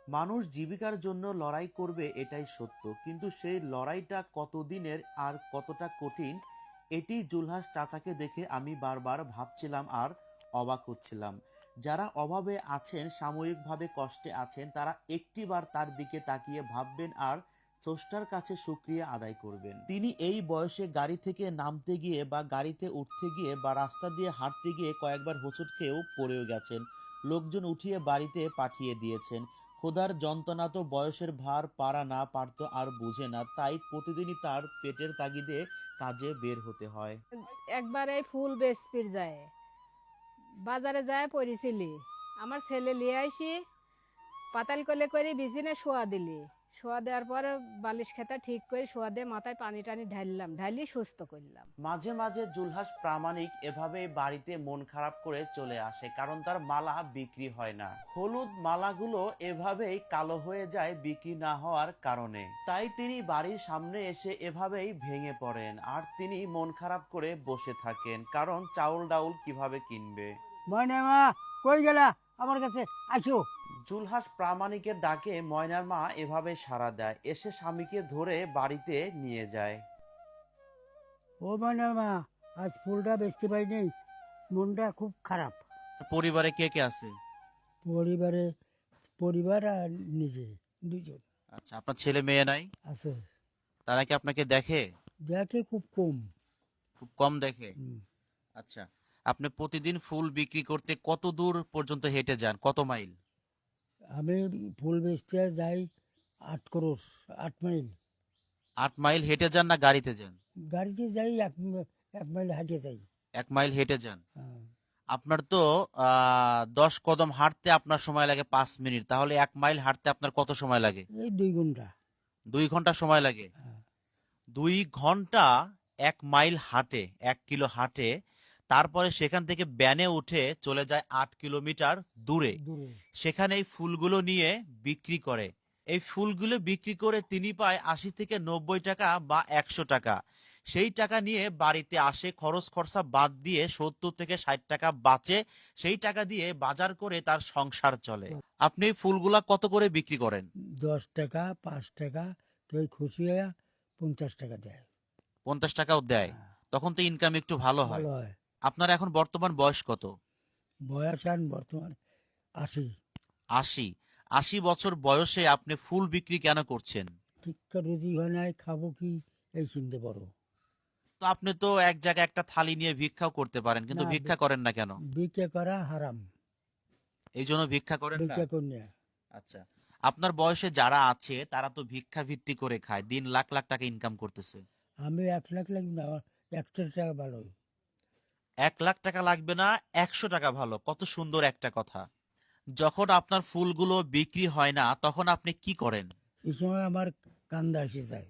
মানুষ জীবিকার জন্য লড়াই করবে এটাই সত্য, কিন্তু সেই লড়াইটা কতদিনের আর কতটা কঠিন এটি জুলহাস চাচাকে দেখে আমি বারবার ভাবছিলাম আর অবাক হচ্ছিলাম। যারা অভাবে আছেন, সাময়িকভাবে কষ্টে আছেন, তারা একটিবার তার দিকে তাকিয়ে ভাববেন আর স্রষ্টার কাছে শুকরিয়া আদায় করবেন। তিনি এই বয়সে গাড়ি থেকে নামতে গিয়ে বা গাড়িতে উঠতে গিয়ে বা রাস্তা দিয়ে হাঁটতে গিয়ে কয়েকবার হোঁচট খেয়েও পড়েও গেছেন। লোকজন উঠিয়ে বাড়িতে পাঠিয়ে দিয়েছেন। ক্ষুধার যন্ত্রণা তো বয়সের ভার পারা না পারত আর বুঝে না, তাই প্রতিদিনই তার পেটের তাগিদে কাজে বের হতে হয়। একবার এই ফুল বেচপির যায় বাজারে যায় পড়েছিলি আমার ছেলে লিয়ে আইসি পাতাল কোলে করে বিছিনে শোয়া দিলি, শোয়া দেওয়ার পরে বালিশ খেতা ঠিক করে শোয়া দিয়ে মাথায় পানি টানি ঢাললাম, ঢালি সুস্থ করলাম। মাঝে মাঝে জুলহাস প্রামাণিক এভাবে বাড়িতে মন খারাপ করে চলে আসে, কারণ তার মালা বিক্রি হয় না। হলুদ মালাগুলো এভাবেই কালো হয়ে যায় বিক্রি না হওয়ার কারণে। তাই তিনি বাড়ির সামনে এসে এভাবেই ভেঙে পড়েন আর তিনি মন খারাপ করে বসে থাকেন, কারণ চাউল ডাউল কিভাবে কিনবে। ময়না মা, কই গেলা? আমার কাছে আসো। জুলহাস প্রামাণিকের ডাকে ময়নার মা এভাবে সাড়া দেয়, এসে স্বামীকে ধরে বাড়িতে নিয়ে যায়। ও ময়না মা, আজ ফুলটা বেচতে পারিনি, মনটা খুব খারাপ। পরিবারে কে কে আছে? পরিবারে, পরিবার আর নিজে দুজন আচ্ছা, আপনার ছেলে মেয়ে নাই? আছে। তারা কি আপনাকে দেখে? দেখে খুব কম। খুব কম দেখে। হুম। আচ্ছা, আপনি প্রতিদিন ফুল বিক্রি করতে কত দূর পর্যন্ত হেঁটে যান, কত মাইল? আমি ফুল বেচতে যাই 8 ক্রোশ, 8 মাইল। 8 মাইল হেঁটে যান না গাড়িতে যান? গাড়িতে যাই 1 মাইল হাঁটে যাই। 1 মাইল হেঁটে যান। হ্যাঁ। আপনার তো 10 কদম হাঁটতে আপনার সময় লাগে 5 মিনিট, তাহলে 1 মাইল হাঁটতে আপনার কত সময় লাগে? এই 2 ঘন্টা। 2 ঘন্টা সময় লাগে। হ্যাঁ। 2 ঘন্টা 1 মাইল হাঁটে, 1 কিলো হাঁটে, তারপরে সেখান থেকে ব্যানে উঠে চলে যায় 8 কিলোমিটার দূরে। দূরে। সেখানে এই ফুলগুলো নিয়ে বিক্রি করে। এই ফুলগুলো বিক্রি করে তিনি পায় 80 থেকে 90 টাকা বা 100 টাকা। সেই টাকা নিয়ে বাড়িতে আসে, খরচ খরচা বাদ দিয়ে 70 থেকে 60 টাকা বাঁচে। সেই টাকা দিয়ে বাজার করে তার সংসার চলে। আপনি এই ফুলগুলা কত করে বিক্রি করেন? 10 টাকা, 5 টাকা, কেউ খুশি হয়ে 50 টাকা দেয়। 50 টাকাও দেয়। হ্যাঁ, তখন তো ইনকাম একটু ভালো হয়। ভালো হয়। আপনার এখন বর্তমান বয়স কত? বয়স আন বর্তমানে 80। 80। 80 বছর বয়সে আপনি ফুল বিক্রি কেন করছেন? শিক্ষা রুজি হয় নাই, খাবো কি, এই চিনতে পারো। তো আপনি তো এক জায়গায় একটা থালি নিয়ে ভিক্ষাও করতে পারেন, কিন্তু না, ভিক্ষা করেন না কেন? বিকে করা হারাম। এই জন্য ভিক্ষা করেন না? বিকে কন্যা। আচ্ছা, আপনার বয়সে যারা আছে তারা তো ভিক্ষা ভিত্তি করে খায়, দিন লাখ লাখ টাকা ইনকাম করতেছে। আমি 1 লাখ লাগবে না, আমার 100 টাকা ভালো। 1 লাখ টাকা লাগবে না, 100 টাকা ভালো। কত সুন্দর একটা কথা। যখন আপনার ফুলগুলো বিক্রি হয় না তখন আপনি কি করেন? এই সময় আমার কান্দা এসে যায়।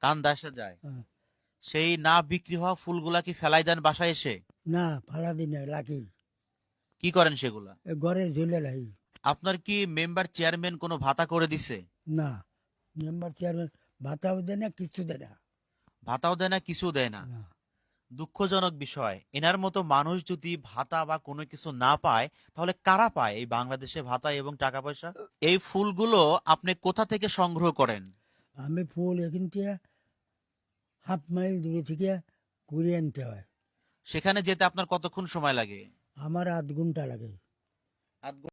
কান্দা আসা যায়। হ্যাঁ। সেই না বিক্রি হওয়া ফুলগুলা কি ফেলাই দেন বাসায় এসে? না, ফালা দিনে লাকি কি করেন সেগুলা? ঘরে ঝুলে লাই। আপনার কি মেম্বার চেয়ারম্যান কোনো ভাতা করে দিছে? না, মেম্বার চেয়ারম্যান ভাতাও দেয় না, কিছু দেয় না। ভাতাও দেয় না, কিছু দেয় না। না। দুঃখজনক বিষয়। এনার মতো মানুষ যদি ভাতা বা কোনো কিছু না পায়, তাহলে কারা পায় এই বাংলাদেশে ভাতা এবং টাকা পয়সা? এই ফুলগুলো আপনি কোথা থেকে সংগ্রহ করেন? আমি ফুল এখান থেকে 1/2 মাইল দূরে থেকে ঘুরে আনতে হয়। সেখানে যেতে আপনার কতক্ষণ সময় লাগে? আমার 8 ঘন্টা লাগে। আধ